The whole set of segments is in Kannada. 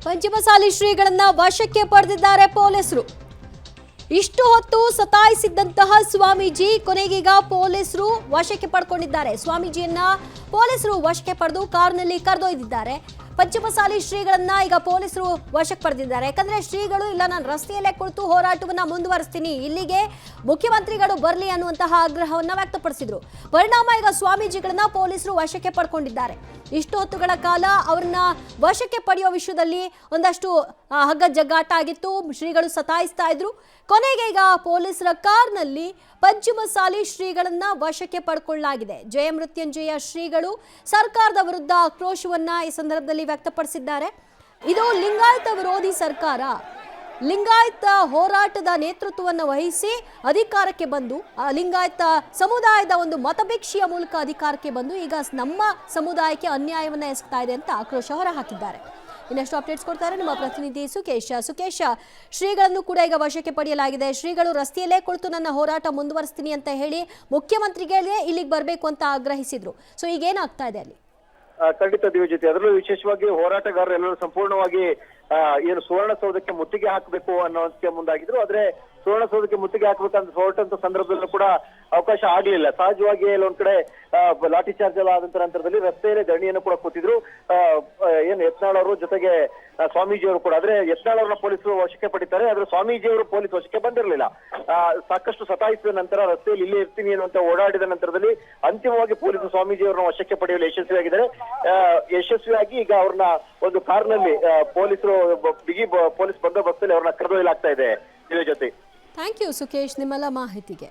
ಪಂಚಮಸಾಲಿ ಶ್ರೀಗಳನ್ನ ವಶಕ್ಕೆ ಪಡೆದಿದ್ದಾರೆ ಪೊಲೀಸರು. ಇಷ್ಟು ಹೊತ್ತು ಸತಾಯಿಸಿದ್ದಂತಹ ಸ್ವಾಮೀಜಿ ಕೊನೆಗೀಗ ಪೊಲೀಸರು ವಶಕ್ಕೆ ಪಡ್ಕೊಂಡಿದ್ದಾರೆ. ಸ್ವಾಮೀಜಿಯನ್ನ ಪೊಲೀಸರು ವಶಕ್ಕೆ ಪಡೆದು ಕಾರ್ನಲ್ಲಿ ಕರೆದೊಯ್ದಿದ್ದಾರೆ. ಪಂಚಮಸಾಲಿ ಶ್ರೀಗಳನ್ನ ಈಗ ಪೊಲೀಸರು ವಶಕ್ಕೆ ಪಡೆದಿದ್ದಾರೆ. ಯಾಕಂದ್ರೆ ಶ್ರೀಗಳು ಇಲ್ಲ, ನಾನು ರಸ್ತೆಯಲ್ಲೇ ಕುಳಿತು ಹೋರಾಟವನ್ನ ಮುಂದುವರಿಸ್ತೀನಿ, ಇಲ್ಲಿಗೆ ಮುಖ್ಯಮಂತ್ರಿಗಳು ಬರಲಿ ಅನ್ನುವಂತಹ ಆಗ್ರಹವನ್ನ ವ್ಯಕ್ತಪಡಿಸಿದ್ರು. ಪರಿಣಾಮ ಈಗ ಸ್ವಾಮೀಜಿಗಳನ್ನ ಪೊಲೀಸರು ವಶಕ್ಕೆ ಪಡ್ಕೊಂಡಿದ್ದಾರೆ. ಇಷ್ಟು ಹೊತ್ತುಗಳ ಕಾಲ ಅವ್ರನ್ನ ವಶಕ್ಕೆ ಪಡೆಯುವ ವಿಷಯದಲ್ಲಿ ಒಂದಷ್ಟು ಹಗ್ಗ ಜಗ್ಗಾಟ ಆಗಿತ್ತು. ಶ್ರೀಗಳು ಸತಾಯಿಸ್ತಾ ಇದ್ರು. ಕೊನೆಗೆ ಈಗ ಪೊಲೀಸರ ಕಾರ್ನಲ್ಲಿ ಪಂಚಮಸಾಲಿ ಶ್ರೀಗಳನ್ನ ವಶಕ್ಕೆ ಪಡ್ಕೊಳ್ಳಲಾಗಿದೆ. ಜಯಮೃತ್ಯುಂಜಯ ಶ್ರೀಗಳು ಸರ್ಕಾರದ ವಿರುದ್ಧ ಆಕ್ರೋಶವನ್ನ ಈ ಸಂದರ್ಭದಲ್ಲಿ ವ್ಯಕ್ತಪಡಿಸಿದ್ದಾರೆ. ಇದು ಲಿಂಗಾಯತ ವಿರೋಧಿ ಸರ್ಕಾರ, ಲಿಂಗಾಯತ ಹೋರಾಟದ ನೇತೃತ್ವವನ್ನು ವಹಿಸಿ ಅಧಿಕಾರಕ್ಕೆ ಬಂದು ಲಿಂಗಾಯತ ಸಮುದಾಯದ ಒಂದು ಮತಭಿಕ್ಷೆಯ ಮೂಲಕ ಅಧಿಕಾರಕ್ಕೆ ಬಂದು ಈಗ ನಮ್ಮ ಸಮುದಾಯಕ್ಕೆ ಅನ್ಯಾಯವನ್ನ ಎಸಗ್ತಾ ಇದೆ ಅಂತ ಆಕ್ರೋಶ ಹೊರಹಾಕಿದ್ದಾರೆ. ಇನ್ನಷ್ಟು ಅಪ್ಡೇಟ್ಸ್ ಕೊಡ್ತಾರೆ ನಮ್ಮ ಪ್ರತಿನಿಧಿ ಸುಕೇಶ. ಶ್ರೀಗಳನ್ನು ಕೂಡ ಈಗ ವಶಕ್ಕೆ ಪಡೆಯಲಾಗಿದೆ. ಶ್ರೀಗಳು ರಸ್ತೆಯಲ್ಲೇ ಕುಳಿತು ನನ್ನ ಹೋರಾಟ ಮುಂದುವರಿಸ್ತೀನಿ ಅಂತ ಹೇಳಿ ಮುಖ್ಯಮಂತ್ರಿಗಳೇ ಇಲ್ಲಿಗೆ ಬರಬೇಕು ಅಂತ ಆಗ್ರಹಿಸಿದ್ರು. ಸೊ ಈಗ ಏನಾಗ್ತಾ ಇದೆ ಅಲ್ಲಿ? ಖಂಡಿತ ದಿವ್ಯಜ್ಯೋತಿ, ಅದರಲ್ಲೂ ವಿಶೇಷವಾಗಿ ಹೋರಾಟಗಾರರೆಲ್ಲರೂ ಸಂಪೂರ್ಣವಾಗಿ ಏನು ಸುವರ್ಣಸೌಧಕ್ಕೆ ಮುತ್ತಿಗೆ ಹಾಕಬೇಕು ಅನ್ನೋದಕ್ಕೆ ಮುಂದಾಗಿದ್ರು. ಆದ್ರೆ ಸುವರ್ಣಸೌಧಕ್ಕೆ ಮುತ್ತಿಗೆ ಹಾಕಬೇಕಂತ ಹೊರಟಂತ ಸಂದರ್ಭದಲ್ಲೂ ಕೂಡ ಅವಕಾಶ ಆಗ್ಲಿಲ್ಲ. ಸಹಜವಾಗಿ ಒಂದ್ ಕಡೆ ಲಾಠಿ ಚಾರ್ಜ್ ಎಲ್ಲ ಆದಂತ ನಂತರದಲ್ಲಿ ರಸ್ತೆಯಲ್ಲಿ ಧರಣಿಯನ್ನು ಕೂಡ ಕೂತಿದ್ರು. ಏನು ಯತ್ನಾಳ್ ಅವರು ಜೊತೆಗೆ ಸ್ವಾಮೀಜಿಯವರು ಕೂಡ. ಆದ್ರೆ ಯತ್ನಾಳ್ ಅವ್ರನ್ನ ಪೊಲೀಸರು ವಶಕ್ಕೆ ಪಡಿತಾರೆ. ಆದ್ರೆ ಸ್ವಾಮೀಜಿಯವರು ಪೊಲೀಸ್ ವಶಕ್ಕೆ ಬಂದಿರಲಿಲ್ಲ. ಸಾಕಷ್ಟು ಸತಾಯಿಸಿದ ನಂತರ ರಸ್ತೆಯಲ್ಲಿ ಇಲ್ಲೇ ಇರ್ತೀನಿ ಅನ್ನುವಂತ ಓಡಾಡಿದ ನಂತರದಲ್ಲಿ ಅಂತಿಮವಾಗಿ ಪೊಲೀಸರು ಸ್ವಾಮೀಜಿಯವರನ್ನ ವಶಕ್ಕೆ ಪಡೆಯಲು ಯಶಸ್ವಿಯಾಗಿದ್ದಾರೆ. ಯಶಸ್ವಿಯಾಗಿ ಈಗ ಅವ್ರನ್ನ ಒಂದು ಕಾರ್ನಲ್ಲಿ ಪೊಲೀಸರು ಬಿಗಿ ಪೊಲೀಸ್ ಬಂದೋಬಸ್ತಲ್ಲಿ ಅವ್ರನ್ನ ಕರೆದೊಯ್ಯಲಾಗ್ತಾ ಇದೆ. ಇದ್ರ ಜೊತೆ ಥ್ಯಾಂಕ್ ಯು ಸುಕೇಶ್ ನಿಮ್ಮೆಲ್ಲ ಮಾಹಿತಿಗೆ.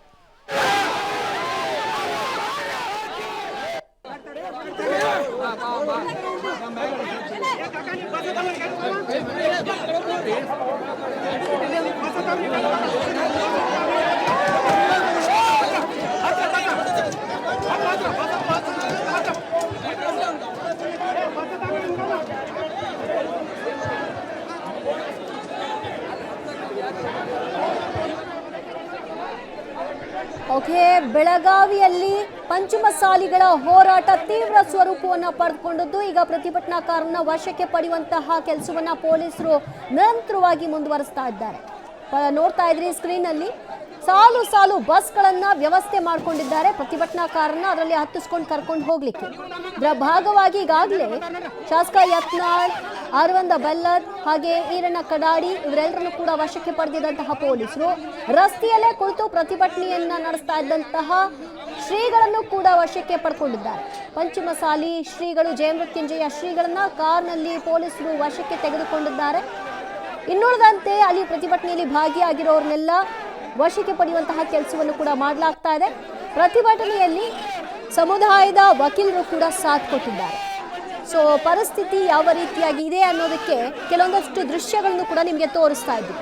ಓಕೆ, ಬೆಳಗಾವಿಯಲ್ಲಿ ಪಂಚಮಸಾಲಿಗಳ ಹೋರಾಟ ತೀವ್ರ ಸ್ವರೂಪವನ್ನು ಪಡೆದುಕೊಂಡದ್ದು. ಈಗ ಪ್ರತಿಭಟನಾಕಾರರನ್ನ ವಶಕ್ಕೆ ಪಡೆಯುವಂತಹ ಕೆಲಸವನ್ನ ಪೊಲೀಸರು ನಿರಂತರವಾಗಿ ಮುಂದುವರಿಸ್ತಾ ಇದ್ದಾರೆ. ನೋಡ್ತಾ ಇದ್ರಿ ಸ್ಕ್ರೀನ್ ಅಲ್ಲಿ ಸಾಲು ಸಾಲು ಬಸ್ಗಳನ್ನ ವ್ಯವಸ್ಥೆ ಮಾಡ್ಕೊಂಡಿದ್ದಾರೆ ಪ್ರತಿಭಟನಾಕಾರರನ್ನ ಅದರಲ್ಲಿ ಹತ್ತಿಸ್ಕೊಂಡು ಕರ್ಕೊಂಡು ಹೋಗ್ಲಿಕ್ಕೆ. ಇದರ ಭಾಗವಾಗಿ ಈಗಾಗಲೇ ಶಾಸಕ ಯತ್ನಾಳ್, ಅರವಿಂದ ಬೆಲ್ಲದ್ ಹಾಗೆ ಈರಣ್ಣ ಕಡಾಡಿ ಇವರೆಲ್ಲರನ್ನು ಕೂಡ ವಶಕ್ಕೆ ಪಡೆದಿದ್ದಂತಹ ಪೊಲೀಸರು ರಸ್ತೆಯಲ್ಲೇ ಕುಳಿತು ಪ್ರತಿಭಟನೆಯನ್ನ ನಡೆಸ್ತಾ ಇದ್ದಂತಹ ಶ್ರೀಗಳನ್ನು ಕೂಡ ವಶಕ್ಕೆ ಪಡ್ಕೊಂಡಿದ್ದಾರೆ. ಪಂಚಮಸಾಲಿ ಶ್ರೀಗಳು ಜಯಮೃತ್ಯುಂಜಯ ಶ್ರೀಗಳನ್ನ ಕಾರ್ನಲ್ಲಿ ಪೊಲೀಸರು ವಶಕ್ಕೆ ತೆಗೆದುಕೊಂಡಿದ್ದಾರೆ. ಇನ್ನುಳಿದಂತೆ ಅಲ್ಲಿ ಪ್ರತಿಭಟನೆಯಲ್ಲಿ ಭಾಗಿಯಾಗಿರೋರ್ನೆಲ್ಲ ವಶಕ್ಕೆ ಪಡೆಯುವಂತಹ ಕೆಲಸವನ್ನು ಕೂಡ ಮಾಡಲಾಗ್ತಾ ಇದೆ. ಪ್ರತಿಭಟನೆಯಲ್ಲಿ ಸಮುದಾಯದ ವಕೀಲರು ಕೂಡ ಸಾಥ್ ಕೊಟ್ಟಿದ್ದಾರೆ. ಸೊ ಪರಿಸ್ಥಿತಿ ಯಾವ ರೀತಿಯಾಗಿ ಇದೆ ಅನ್ನೋದಕ್ಕೆ ಕೆಲವೊಂದಷ್ಟು ದೃಶ್ಯಗಳನ್ನು ಕೂಡ ನಿಮಗೆ ತೋರಿಸ್ತಾ ಇದ್ದೀವಿ.